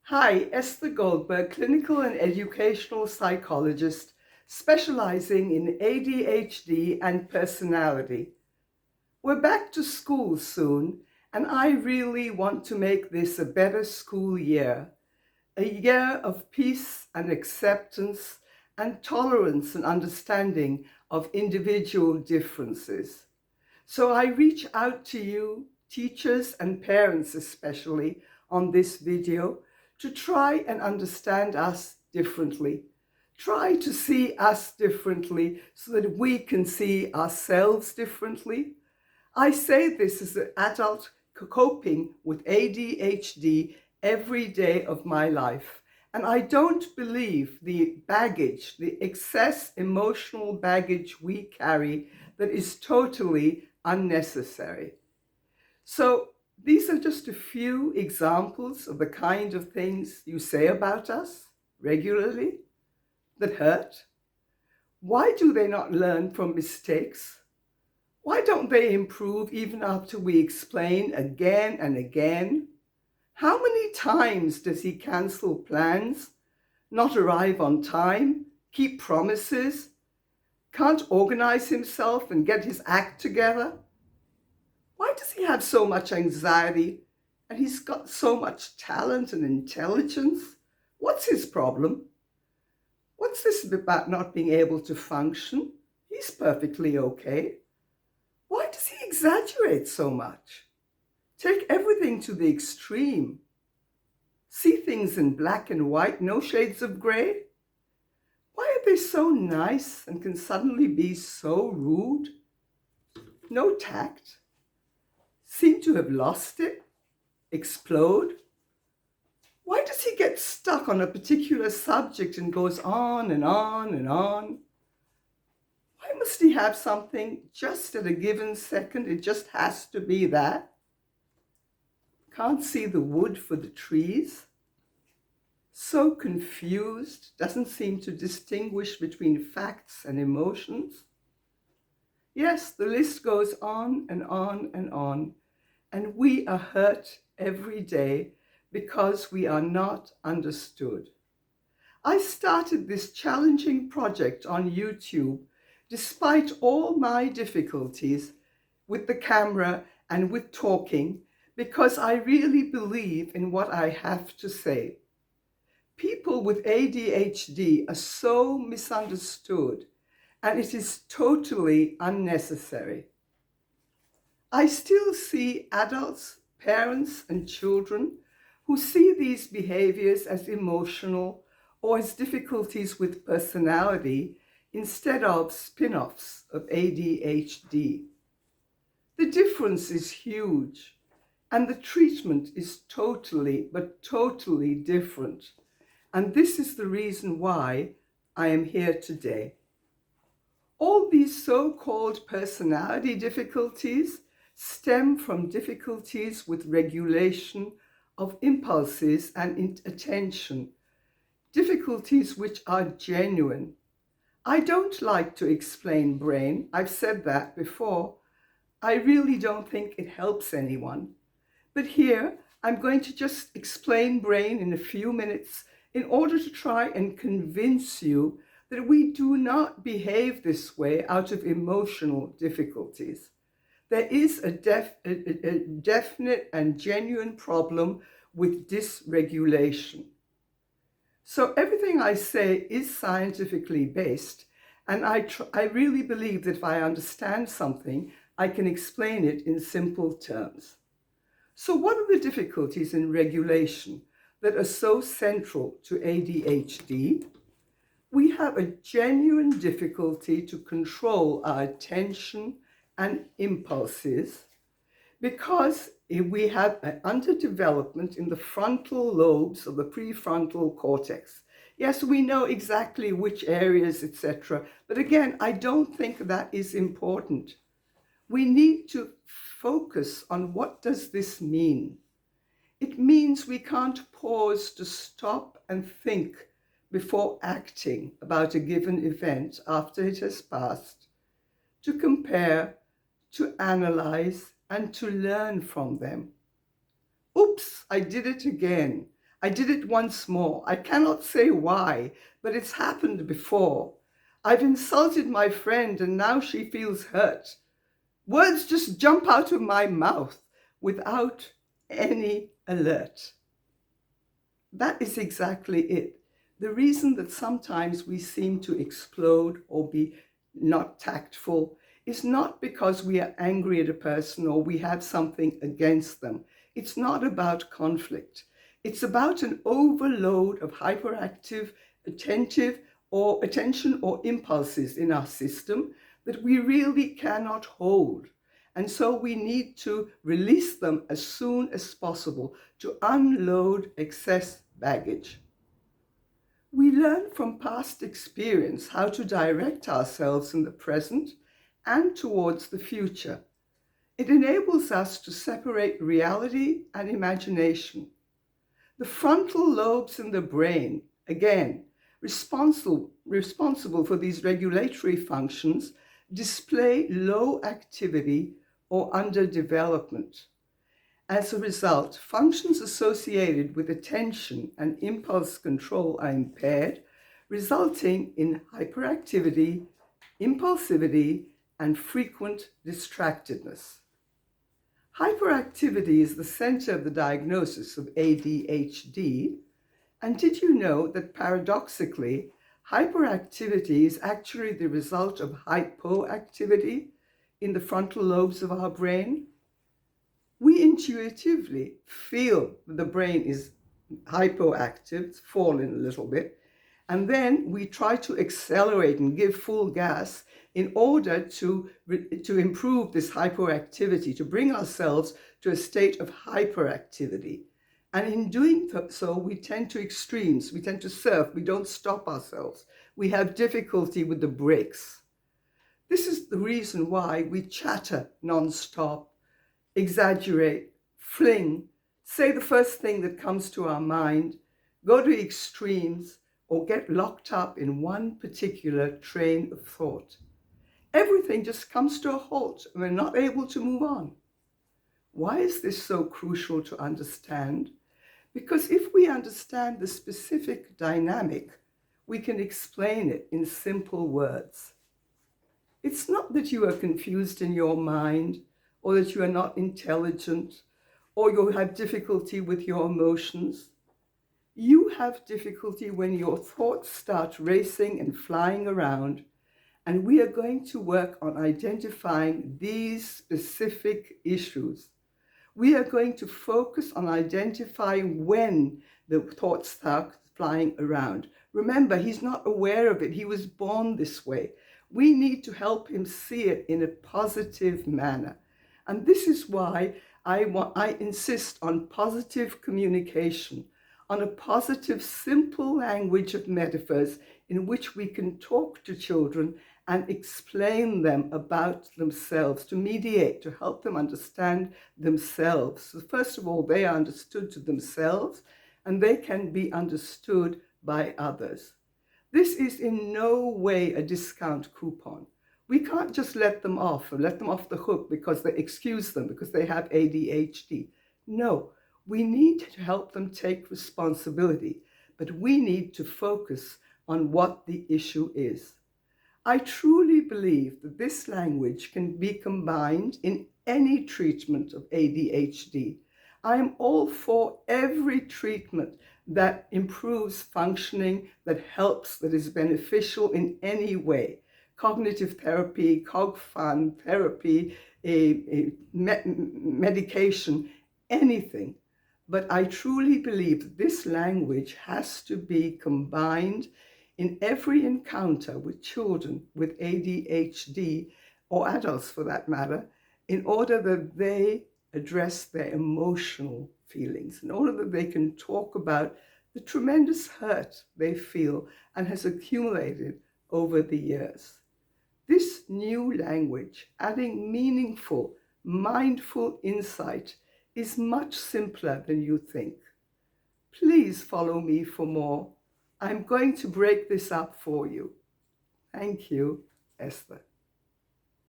Hi, Esther Goldberg, clinical and educational psychologist specializing in ADHD and personality. We're back to school soon, and I really want to make this a better school year, a year of peace and acceptance and tolerance and understanding of individual differences. So I reach out to you, teachers and parents especially, on this video to try and understand us differently. Try to see us differently so that we can see ourselves differently. I say this as an adult coping with ADHD every day of my life. And I don't believe the baggage, the excess emotional baggage we carry that is totally unnecessary. So these are just a few examples of the kind of things you say about us regularly that hurt. Why do they not learn from mistakes? Why don't they improve even after we explain again and again? How many times does he cancel plans, not arrive on time, keep promises, can't organize himself and get his act together? Why does he have so much anxiety and he's got so much talent and intelligence? What's his problem? What's this about not being able to function? He's perfectly okay. Why does he exaggerate so much? Take everything to the extreme. See things in black and white, no shades of gray? Why are they so nice and can suddenly be so rude? No tact. Seem to have lost it, explode. Why does he get stuck on a particular subject and goes on and on and on? Why must he have something just at a given second? It just has to be that. Can't see the wood for the trees. So confused, doesn't seem to distinguish between facts and emotions. Yes, the list goes on and on and on, and we are hurt every day because we are not understood. I started this challenging project on YouTube despite all my difficulties with the camera and with talking, because I really believe in what I have to say. People with ADHD are so misunderstood, and it is totally unnecessary. I still see adults, parents, and children who see these behaviors as emotional or as difficulties with personality instead of spin-offs of ADHD. The difference is huge, and the treatment is totally, but totally different. And this is the reason why I am here today. All these so-called personality difficulties stem from difficulties with regulation of impulses and attention, difficulties which are genuine. I don't like to explain brain. I've said that before. I really don't think it helps anyone. But here, I'm going to just explain brain in a few minutes in order to try and convince you that we do not behave this way out of emotional difficulties. There is a definite and genuine problem with dysregulation. So everything I say is scientifically based, and I really believe that if I understand something, I can explain it in simple terms. So what are the difficulties in regulation that are so central to ADHD? We have a genuine difficulty to control our attention and impulses because we have an underdevelopment in the frontal lobes of the prefrontal cortex. Yes, we know exactly which areas, etc. But again, I don't think that is important. We need to focus on what does this mean. It means we can't pause to stop and think before acting about a given event after it has passed, to compare, to analyze, and to learn from them. Oops, I did it again. I did it once more. I cannot say why, but it's happened before. I've insulted my friend and now she feels hurt. Words just jump out of my mouth without any alert. That is exactly it. The reason that sometimes we seem to explode or be not tactful is not because we are angry at a person or we have something against them. It's not about conflict. It's about an overload of hyperactive, attention or impulses in our system that we really cannot hold. And so we need to release them as soon as possible to unload excess baggage. We learn from past experience how to direct ourselves in the present and towards the future. It enables us to separate reality and imagination. The frontal lobes in the brain, again, responsible for these regulatory functions, display low activity or underdevelopment. As a result, functions associated with attention and impulse control are impaired, resulting in hyperactivity, impulsivity, and frequent distractedness. Hyperactivity is the center of the diagnosis of ADHD, and did you know that paradoxically, hyperactivity is actually the result of hypoactivity in the frontal lobes of our brain? We intuitively feel the brain is hypoactive, it's fallen a little bit, and then we try to accelerate and give full gas in order to improve this hypoactivity, to bring ourselves to a state of hyperactivity. And in doing so, we tend to extremes, we tend to surf, we don't stop ourselves. We have difficulty with the brakes. This is the reason why we chatter non-stop, exaggerate, fling, say the first thing that comes to our mind, go to extremes, or get locked up in one particular train of thought. Everything just comes to a halt and we're not able to move on. Why is this so crucial to understand? Because if we understand the specific dynamic, we can explain it in simple words. It's not that you are confused in your mind, or that you are not intelligent, or you have difficulty with your emotions. You have difficulty when your thoughts start racing and flying around, and we are going to work on identifying these specific issues. We are going to focus on identifying when the thoughts start flying around. Remember, he's not aware of it. He was born this way. We need to help him see it in a positive manner. And this is why I insist on positive communication, on a positive, simple language of metaphors in which we can talk to children and explain them about themselves, to mediate, to help them understand themselves. So first of all, they are understood to themselves, and they can be understood by others. This is in no way a discount coupon. We can't just let them off the hook because they excuse them because they have ADHD. No, we need to help them take responsibility, but we need to focus on what the issue is. I truly believe that this language can be combined in any treatment of ADHD. I am all for every treatment that improves functioning, that helps, that is beneficial in any way. Cognitive therapy, cog-fun therapy, medication, anything. But I truly believe that this language has to be combined in every encounter with children with ADHD, or adults for that matter, in order that they address their emotional feelings, in order that they can talk about the tremendous hurt they feel and has accumulated over the years. This new language, adding meaningful, mindful insight, is much simpler than you think. Please follow me for more. I'm going to break this up for you. Thank you, Esther.